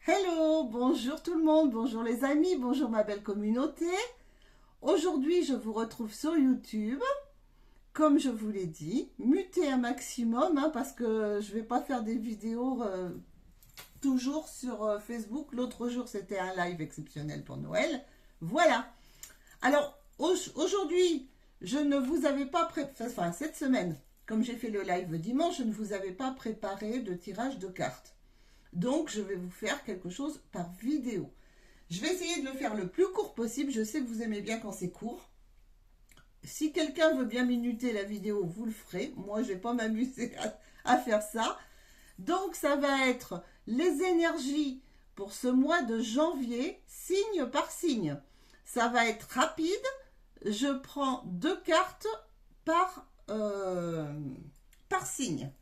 Hello, bonjour tout le monde, bonjour les amis, bonjour ma belle communauté. Aujourd'hui, je vous retrouve sur YouTube. Comme je vous l'ai dit, mutez un maximum parce que je ne vais pas faire des vidéos toujours sur Facebook. L'autre jour, c'était un live exceptionnel pour Noël. Voilà. Alors, aujourd'hui, je ne vous avais pas préparé, enfin cette semaine, comme j'ai fait le live dimanche, je ne vous avais pas préparé de tirage de cartes. Donc, je vais vous faire quelque chose par vidéo. Je vais essayer de le faire le plus court possible. Je sais que vous aimez bien quand c'est court. Si quelqu'un veut bien minuter la vidéo, vous le ferez. Moi, je ne vais pas m'amuser à faire ça. Donc, ça va être les énergies pour ce mois de janvier, signe par signe. Ça va être rapide. Je prends 2 cartes par signe.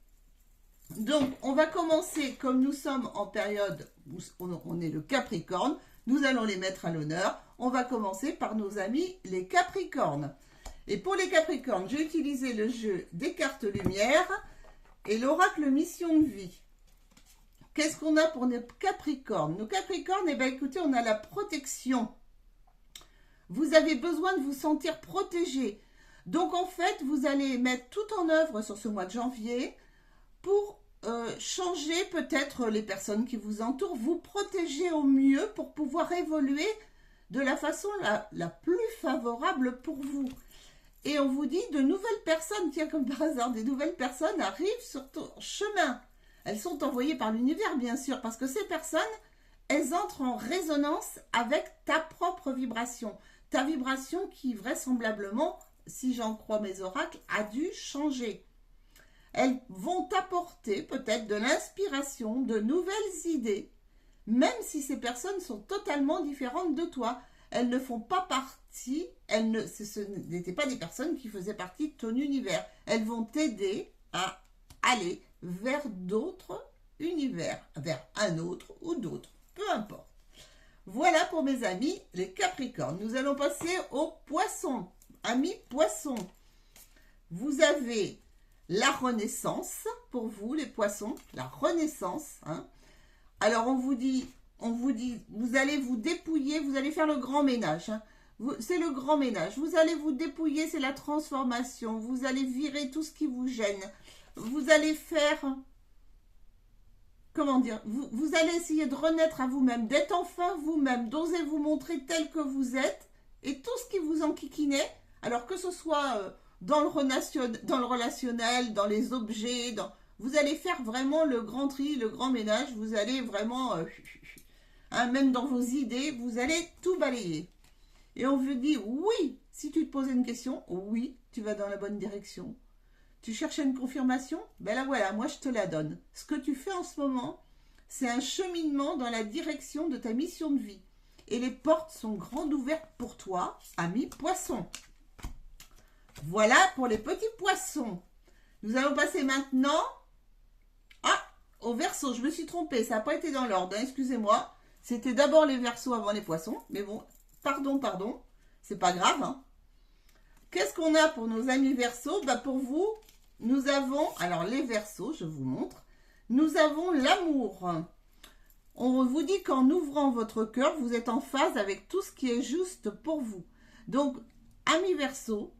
Donc, on va commencer, comme nous sommes en période où on est le Capricorne, nous allons les mettre à l'honneur. On va commencer par nos amis les Capricornes. Et pour les Capricornes, j'ai utilisé le jeu des cartes lumière et l'oracle mission de vie. Qu'est-ce qu'on a pour nos Capricornes? Nos Capricornes, eh bien écoutez, on a la protection. Vous avez besoin de vous sentir protégé. Donc en fait, vous allez mettre tout en œuvre sur ce mois de janvier pour changer peut-être les personnes qui vous entourent, vous protéger au mieux pour pouvoir évoluer de la façon la plus favorable pour vous. Et on vous dit de nouvelles personnes, tiens comme par hasard, des nouvelles personnes arrivent sur ton chemin. Elles sont envoyées par l'univers bien sûr, parce que ces personnes, elles entrent en résonance avec ta propre vibration. Ta vibration qui vraisemblablement, si j'en crois mes oracles, a dû changer. Elles vont t'apporter peut-être de l'inspiration, de nouvelles idées, même si ces personnes sont totalement différentes de toi. Elles ne font pas partie, ce n'étaient pas des personnes qui faisaient partie de ton univers. Elles vont t'aider à aller vers d'autres univers, vers un autre ou d'autres, peu importe. Voilà pour mes amis les Capricornes. Nous allons passer aux Poissons. Amis Poissons, vous avez la renaissance pour vous les Poissons, la renaissance. Alors on vous dit, vous allez vous dépouiller, vous allez faire le grand ménage. C'est le grand ménage. Vous allez vous dépouiller, c'est la transformation. Vous allez virer tout ce qui vous gêne. Vous allez faire, comment dire, vous allez essayer de renaître à vous-même, d'être enfin vous-même, d'oser vous montrer tel que vous êtes et tout ce qui vous enquiquinait. Alors que ce soit dans le relationnel, dans les objets, vous allez faire vraiment le grand tri, le grand ménage. Vous allez vraiment, même dans vos idées, vous allez tout balayer. Et on vous dit, oui, si tu te posais une question, oui, tu vas dans la bonne direction. Tu cherchais une confirmation? Ben là voilà, moi je te la donne. Ce que tu fais en ce moment, c'est un cheminement dans la direction de ta mission de vie. Et les portes sont grandes ouvertes pour toi, ami Poisson. Voilà pour les petits poissons. Nous allons passer maintenant au Verseau. Je me suis trompée, ça n'a pas été dans l'ordre, excusez-moi. C'était d'abord les Verseaux avant les Poissons. Mais bon, pardon, c'est pas grave. Qu'est-ce qu'on a pour nos amis Verseaux? Pour vous, nous avons, alors les Verseaux, je vous montre, nous avons l'amour. On vous dit qu'en ouvrant votre cœur, vous êtes en phase avec tout ce qui est juste pour vous. Donc, amis Verseaux,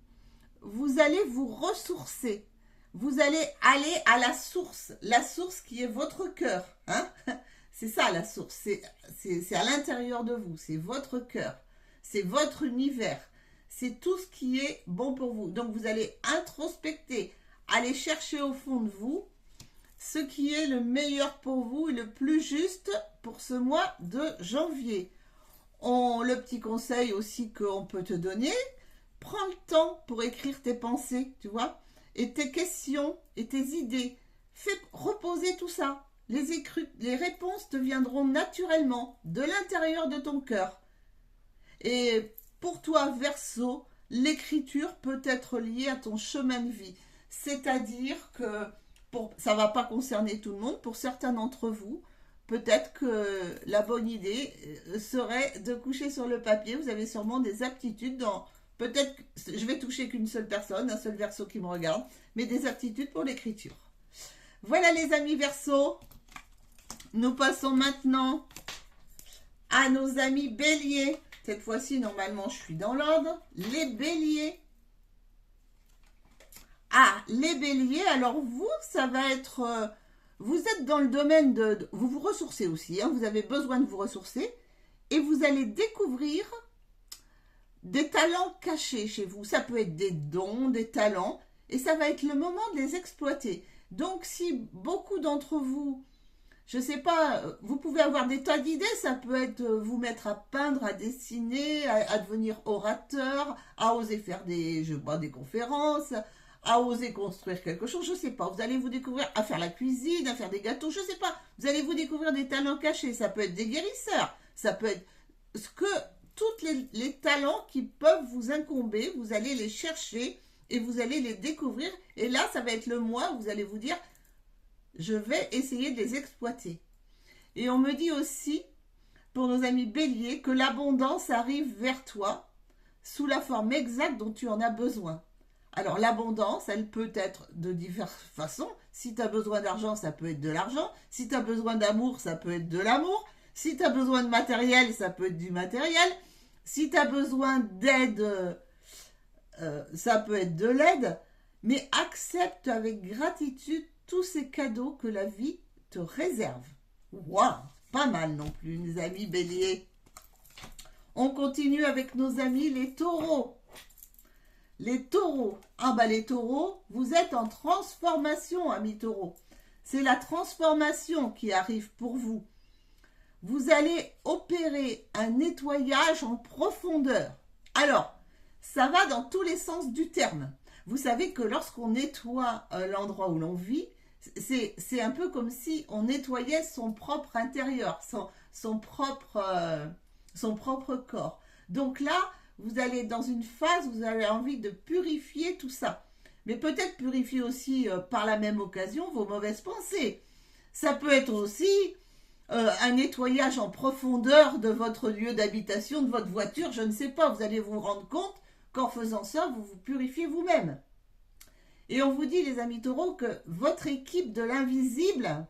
vous allez vous ressourcer. Vous allez aller à la source qui est votre cœur. C'est ça la source, c'est à l'intérieur de vous, c'est votre cœur, c'est votre univers, c'est tout ce qui est bon pour vous. Donc vous allez introspecter, aller chercher au fond de vous ce qui est le meilleur pour vous et le plus juste pour ce mois de janvier. Le petit conseil aussi qu'on peut te donner, prends le temps pour écrire tes pensées, tu vois, et tes questions et tes idées. Fais reposer tout ça. Les réponses te viendront naturellement de l'intérieur de ton cœur. Et pour toi, Verseau, l'écriture peut être liée à ton chemin de vie. C'est-à-dire que ça ne va pas concerner tout le monde. Pour certains d'entre vous, peut-être que la bonne idée serait de coucher sur le papier. Vous avez sûrement des aptitudes dans... Peut-être que je vais toucher qu'une seule personne, un seul Verseau qui me regarde, mais des aptitudes pour l'écriture. Voilà les amis Verseaux. Nous passons maintenant à nos amis béliers. Cette fois-ci, normalement, je suis dans l'ordre. Les béliers. Ah, les béliers, alors vous, ça va être... vous êtes dans le domaine de... Vous vous ressourcez aussi, hein, vous avez besoin de vous ressourcer. Et vous allez découvrir des talents cachés chez vous. Ça peut être des dons, des talents. Et ça va être le moment de les exploiter. Donc, si beaucoup d'entre vous... Je sais pas, vous pouvez avoir des tas d'idées, ça peut être vous mettre à peindre, à dessiner, à devenir orateur, à oser faire des conférences, à oser construire quelque chose, je sais pas. Vous allez vous découvrir à faire la cuisine, à faire des gâteaux, je sais pas. Vous allez vous découvrir des talents cachés, ça peut être des guérisseurs, ça peut être tous les talents qui peuvent vous incomber, vous allez les chercher et vous allez les découvrir. Et là, ça va être le mois où vous allez vous dire, je vais essayer de les exploiter. Et on me dit aussi, pour nos amis béliers, que l'abondance arrive vers toi sous la forme exacte dont tu en as besoin. Alors l'abondance, elle peut être de diverses façons. Si tu as besoin d'argent, ça peut être de l'argent. Si tu as besoin d'amour, ça peut être de l'amour. Si tu as besoin de matériel, ça peut être du matériel. Si tu as besoin d'aide, ça peut être de l'aide. Mais accepte avec gratitude tous ces cadeaux que la vie te réserve. Waouh, pas mal non plus, mes amis béliers. On continue avec nos amis les taureaux. Les taureaux. Ah bah les taureaux, vous êtes en transformation, amis taureaux. C'est la transformation qui arrive pour vous. Vous allez opérer un nettoyage en profondeur. Alors, ça va dans tous les sens du terme. Vous savez que lorsqu'on nettoie l'endroit où l'on vit, c'est un peu comme si on nettoyait son propre intérieur, son propre corps. Donc là, vous allez être dans une phase où vous avez envie de purifier tout ça. Mais peut-être purifier aussi par la même occasion vos mauvaises pensées. Ça peut être aussi un nettoyage en profondeur de votre lieu d'habitation, de votre voiture, je ne sais pas. Vous allez vous rendre compte qu'en faisant ça, vous vous purifiez vous-même. Et on vous dit, les amis taureaux, que votre équipe de l'invisible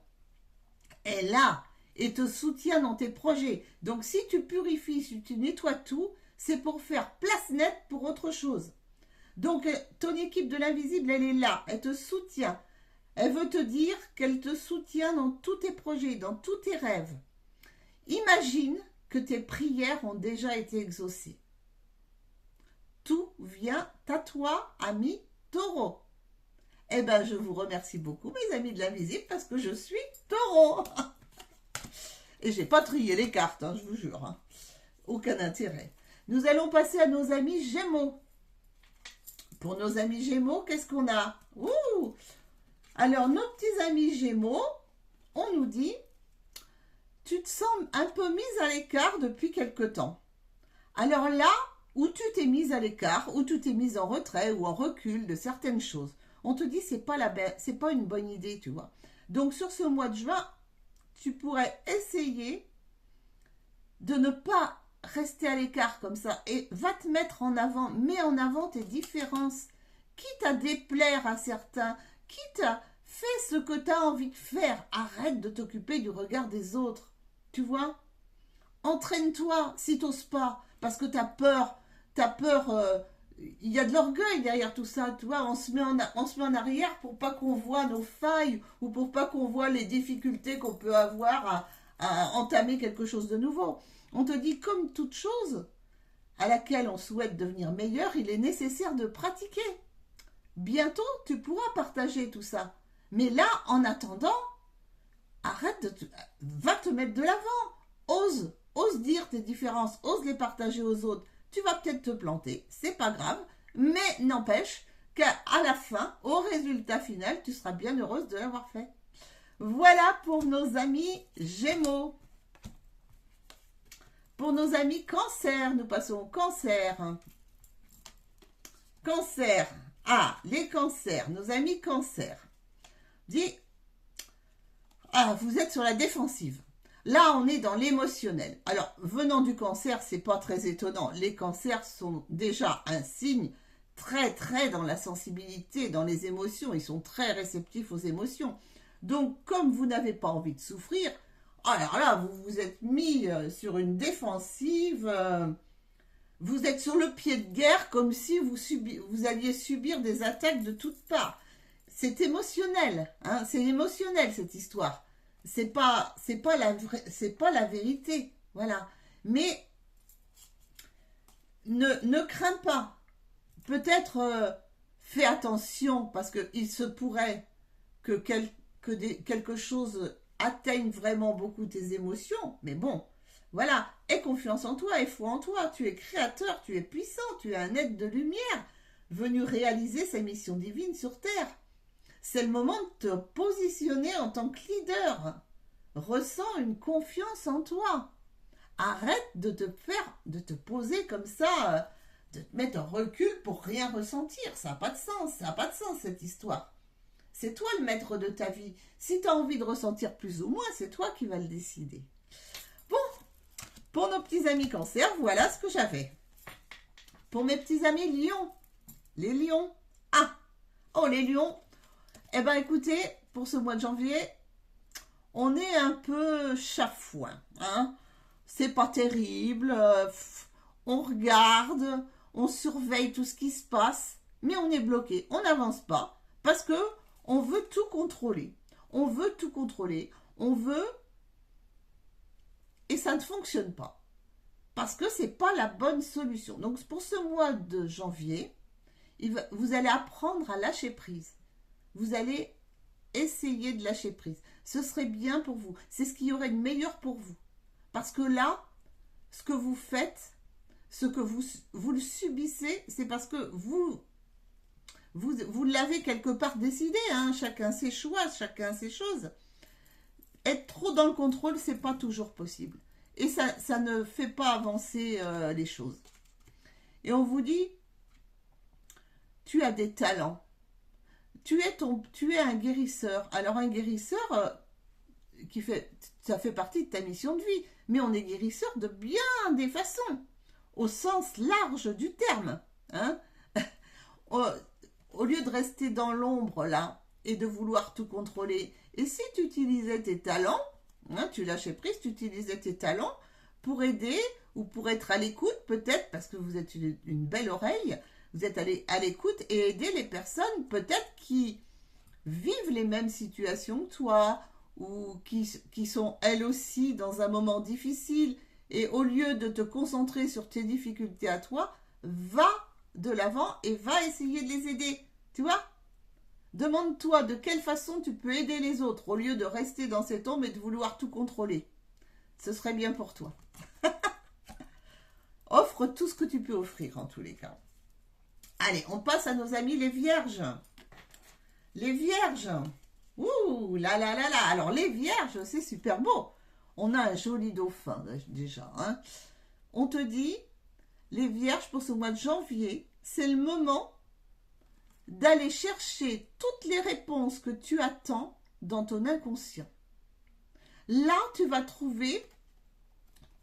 est là et te soutient dans tes projets. Donc si tu purifies, si tu nettoies tout, c'est pour faire place nette pour autre chose. Donc ton équipe de l'invisible, elle est là, elle te soutient. Elle veut te dire qu'elle te soutient dans tous tes projets, dans tous tes rêves. Imagine que tes prières ont déjà été exaucées. Tout vient à toi, ami taureau. Eh bien, je vous remercie beaucoup, mes amis de l'invisible, parce que je suis taureau. Et j'ai pas trié les cartes, hein, je vous jure. Hein. Aucun intérêt. Nous allons passer à nos amis gémeaux. Pour nos amis gémeaux, qu'est-ce qu'on a? Ouh! Alors, nos petits amis gémeaux, on nous dit, tu te sens un peu mise à l'écart depuis quelque temps. Alors là, où tu t'es mise à l'écart, où tu t'es mise en retrait ou en recul de certaines choses, on te dit c'est pas une bonne idée, tu vois. Donc sur ce mois de juin, tu pourrais essayer de ne pas rester à l'écart comme ça et va te mettre en avant, mets en avant tes différences, quitte à déplaire à certains, quitte à faire ce que tu as envie de faire, arrête de t'occuper du regard des autres, tu vois. Entraîne-toi si tu n'oses pas, parce que tu as peur, il y a de l'orgueil derrière tout ça, tu vois, on se met en arrière pour pas qu'on voit nos failles ou pour pas qu'on voit les difficultés qu'on peut avoir à entamer quelque chose de nouveau. On te dit, comme toute chose à laquelle on souhaite devenir meilleur, il est nécessaire de pratiquer. Bientôt, tu pourras partager tout ça. Mais là, en attendant, va te mettre de l'avant. Ose dire tes différences, ose les partager aux autres. Tu vas peut-être te planter, c'est pas grave, mais n'empêche qu'à la fin, au résultat final, tu seras bien heureuse de l'avoir fait. Voilà pour nos amis Gémeaux. Pour nos amis Cancer, nous passons au Cancer. Cancer. Ah, les Cancers, nos amis Cancer. Dit, vous êtes sur la défensive. Là, on est dans l'émotionnel. Alors, venant du Cancer, c'est pas très étonnant. Les Cancers sont déjà un signe très dans la sensibilité, dans les émotions. Ils sont très réceptifs aux émotions. Donc, comme vous n'avez pas envie de souffrir, Alors là, vous vous êtes mis sur une défensive, vous êtes sur le pied de guerre comme si vous alliez subir des attaques de toutes parts. C'est émotionnel, hein, c'est émotionnel cette histoire. C'est pas la vérité, voilà. Mais ne crains pas. Peut-être fais attention parce qu'il se pourrait que quelque chose atteigne vraiment beaucoup tes émotions. Mais bon, voilà, aie confiance en toi et foi en toi. Tu es créateur, tu es puissant, tu es un être de lumière venu réaliser sa mission divine sur Terre. C'est le moment de te positionner en tant que leader. Ressens une confiance en toi. Arrête de te poser comme ça, de te mettre en recul pour rien ressentir. Ça n'a pas de sens, ça n'a pas de sens cette histoire. C'est toi le maître de ta vie. Si tu as envie de ressentir plus ou moins, c'est toi qui vas le décider. Bon, pour nos petits amis Cancer, voilà ce que j'avais. Pour mes petits amis Lions, les Lions. Ah, oh les Lions. Eh bien écoutez, pour ce mois de janvier, on est un peu chafouin, hein. C'est pas terrible, on regarde, on surveille tout ce qui se passe, mais on est bloqué, on n'avance pas, parce que on veut tout contrôler. On veut tout contrôler, on veut, et ça ne fonctionne pas, parce que c'est pas la bonne solution. Donc pour ce mois de janvier, vous allez apprendre à lâcher prise. Vous allez essayer de lâcher prise. Ce serait bien pour vous. C'est ce qui y aurait de meilleur pour vous. Parce que là, ce que vous faites, ce que vous le subissez, c'est parce que vous l'avez quelque part décidé. Hein, chacun ses choix, chacun ses choses. Être trop dans le contrôle, c'est pas toujours possible. Et ça ne fait pas avancer les choses. Et on vous dit, tu as des talents. Tu es un guérisseur. Alors un guérisseur, ça fait partie de ta mission de vie. Mais on est guérisseur de bien des façons, au sens large du terme. Hein. Au lieu de rester dans l'ombre là et de vouloir tout contrôler, et si tu utilisais tes talents, hein, tu lâchais prise, tu utilisais tes talents pour aider ou pour être à l'écoute peut-être, parce que vous êtes une belle oreille, vous êtes à l'écoute et aider les personnes peut-être qui vivent les mêmes situations que toi, ou qui sont elles aussi dans un moment difficile, et au lieu de te concentrer sur tes difficultés à toi, va de l'avant et va essayer de les aider. Tu vois? Demande-toi de quelle façon tu peux aider les autres au lieu de rester dans cette ombre et de vouloir tout contrôler. Ce serait bien pour toi. Offre tout ce que tu peux offrir en tous les cas. Allez, on passe à nos amis les vierges. Les vierges. Ouh, là là là là. Alors les vierges, c'est super beau. On a un joli dauphin déjà. Hein. On te dit, les vierges pour ce mois de janvier, c'est le moment d'aller chercher toutes les réponses que tu attends dans ton inconscient. Là, tu vas trouver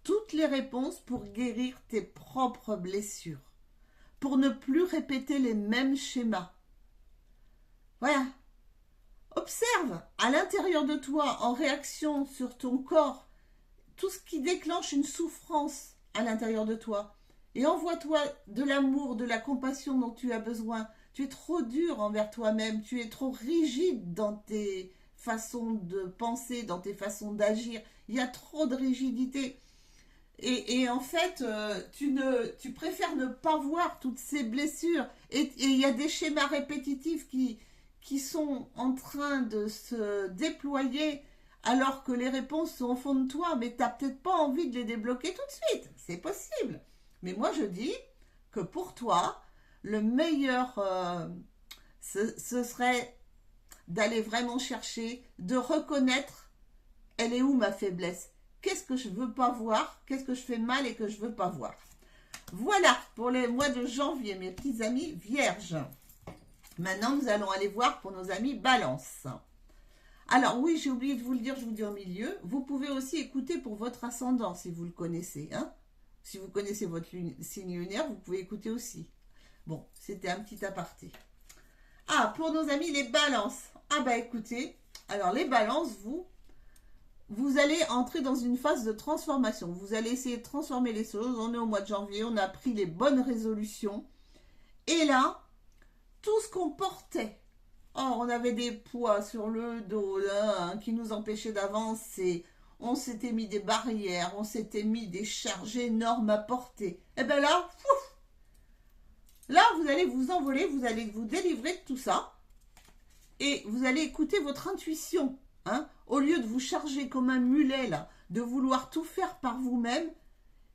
toutes les réponses pour guérir tes propres blessures, pour ne plus répéter les mêmes schémas. Voilà. Observe à l'intérieur de toi, en réaction sur ton corps, tout ce qui déclenche une souffrance à l'intérieur de toi. Et envoie-toi de l'amour, de la compassion dont tu as besoin. Tu es trop dur envers toi-même, tu es trop rigide dans tes façons de penser, dans tes façons d'agir. Il y a trop de rigidité. Et en fait, tu préfères ne pas voir toutes ces blessures. Et il y a des schémas répétitifs qui sont en train de se déployer alors que les réponses sont au fond de toi, mais tu n'as peut-être pas envie de les débloquer tout de suite. C'est possible. Mais moi, je dis que pour toi, le meilleur, ce serait d'aller vraiment chercher, de reconnaître, elle est où ma faiblesse? Qu'est-ce que je ne veux pas voir? Qu'est-ce que je fais mal et que je ne veux pas voir? Voilà pour le mois de janvier, mes petits amis vierges. Maintenant, nous allons aller voir pour nos amis Balance. Alors oui, j'ai oublié de vous le dire, je vous dis au milieu. Vous pouvez aussi écouter pour votre ascendant si vous le connaissez. Hein. Si vous connaissez votre signe lunaire, vous pouvez écouter aussi. Bon, c'était un petit aparté. Ah, pour nos amis les Balances. Ah bah écoutez, alors les Balances, vous vous allez entrer dans une phase de transformation. Vous allez essayer de transformer les choses. On est au mois de janvier, on a pris les bonnes résolutions. Et là, tout ce qu'on portait, oh, on avait des poids sur le dos là, qui nous empêchaient d'avancer. On s'était mis des barrières, on s'était mis des charges énormes à porter. Et bien là, là, vous allez vous envoler, vous allez vous délivrer de tout ça. Et vous allez écouter votre intuition. Hein, au lieu de vous charger comme un mulet, là, de vouloir tout faire par vous-même,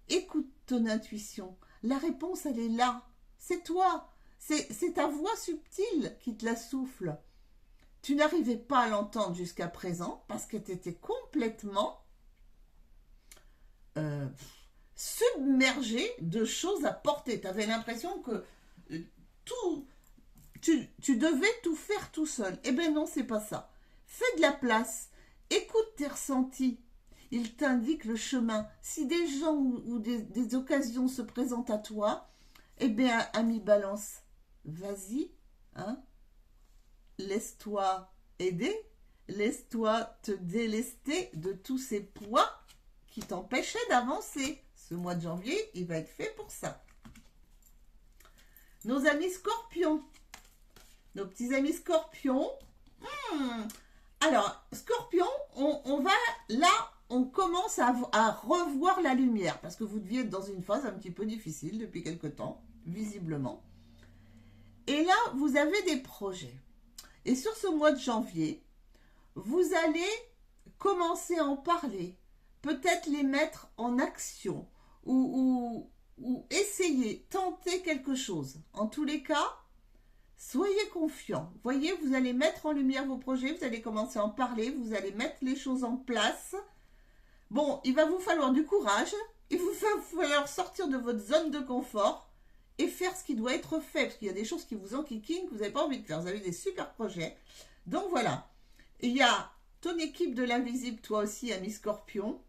écoute ton intuition. La réponse, elle est là. C'est toi. C'est ta voix subtile qui te la souffle. Tu n'arrivais pas à l'entendre jusqu'à présent parce que tu étais complètement submergé de choses à porter. Tu avais l'impression que tu devais tout faire tout seul. Eh bien non, c'est pas ça. Fais de la place, écoute tes ressentis, ils t'indiquent le chemin. Si des gens ou des occasions se présentent à toi, eh bien, ami Balance, vas-y, hein, laisse-toi aider, laisse-toi te délester de tous ces poids qui t'empêchaient d'avancer. Ce mois de janvier, il va être fait pour ça. Nos amis scorpions, nos petits amis scorpions, alors, Scorpion, on va, là, on commence à revoir la lumière, parce que vous deviez être dans une phase un petit peu difficile depuis quelque temps, visiblement. Et là, vous avez des projets. Et sur ce mois de janvier, vous allez commencer à en parler, peut-être les mettre en action, ou essayer, tenter quelque chose. En tous les cas, soyez confiants. Voyez, vous allez mettre en lumière vos projets, vous allez commencer à en parler, vous allez mettre les choses en place. Bon, il va vous falloir du courage, il va vous falloir sortir de votre zone de confort et faire ce qui doit être fait, parce qu'il y a des choses qui vous enquiquinent, que vous n'avez pas envie de faire. Vous avez des super projets. Donc voilà, il y a ton équipe de l'invisible, toi aussi, ami Scorpion,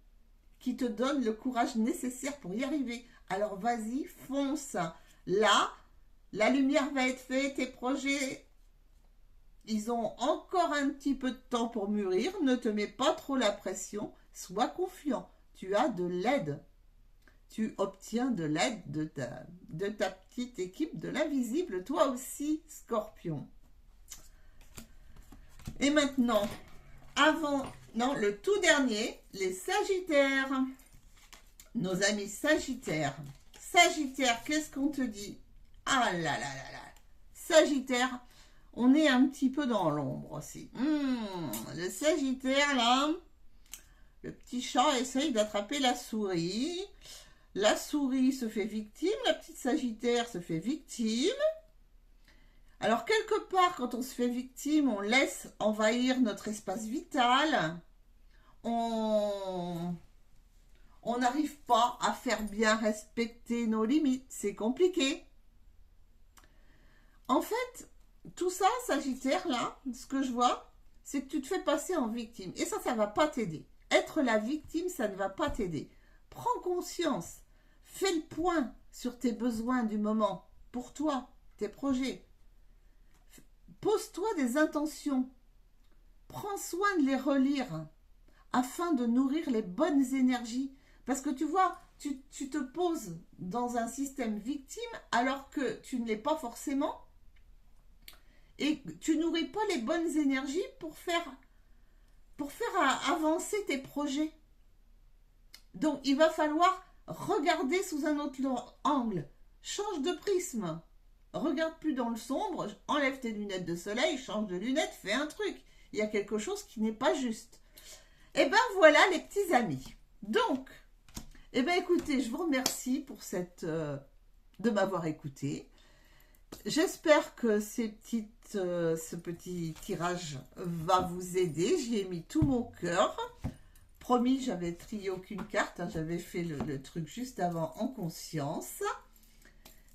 qui te donne le courage nécessaire pour y arriver. Alors vas-y, fonce. Là, la lumière va être faite, tes projets, ils ont encore un petit peu de temps pour mûrir. Ne te mets pas trop la pression, sois confiant. Tu as de l'aide. Tu obtiens de l'aide de ta petite équipe de l'invisible, toi aussi, Scorpion. Et maintenant, le tout dernier, les Sagittaires. Nos amis Sagittaires. Sagittaire, qu'est-ce qu'on te dit? Ah là là là là. Sagittaire, on est un petit peu dans l'ombre aussi. Le Sagittaire, là, le petit chat essaye d'attraper la souris. La souris se fait victime, la petite Sagittaire se fait victime. Alors, quelque part, quand on se fait victime, on laisse envahir notre espace vital. On n'arrive pas à faire bien respecter nos limites. C'est compliqué. En fait, tout ça, Sagittaire, là, ce que je vois, c'est que tu te fais passer en victime. Et ça ne va pas t'aider. Être la victime, ça ne va pas t'aider. Prends conscience. Fais le point sur tes besoins du moment. Pour toi, tes projets. Pose-toi des intentions. Prends soin de les relire afin de nourrir les bonnes énergies. Parce que tu vois, tu te poses dans un système victime alors que tu ne l'es pas forcément. Et tu nourris pas les bonnes énergies pour faire avancer tes projets. Donc, il va falloir regarder sous un autre angle. Change de prisme. Regarde plus dans le sombre, enlève tes lunettes de soleil, change de lunettes, fais un truc. Il y a quelque chose qui n'est pas juste. Et ben voilà les petits amis. Donc, eh ben écoutez, je vous remercie pour de m'avoir écouté. J'espère que ce petit tirage va vous aider. J'y ai mis tout mon cœur. Promis, j'avais trié aucune carte. J'avais fait le truc juste avant en conscience.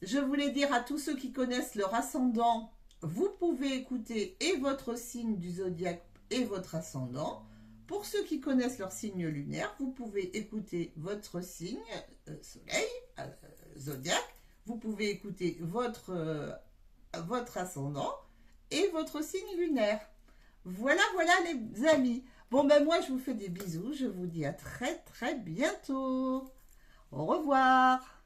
Je voulais dire à tous ceux qui connaissent leur ascendant, vous pouvez écouter et votre signe du zodiaque et votre ascendant. Pour ceux qui connaissent leur signe lunaire, vous pouvez écouter votre signe soleil, zodiaque. Vous pouvez écouter votre ascendant et votre signe lunaire. Voilà les amis. Bon, ben moi, je vous fais des bisous. Je vous dis à très, très bientôt. Au revoir.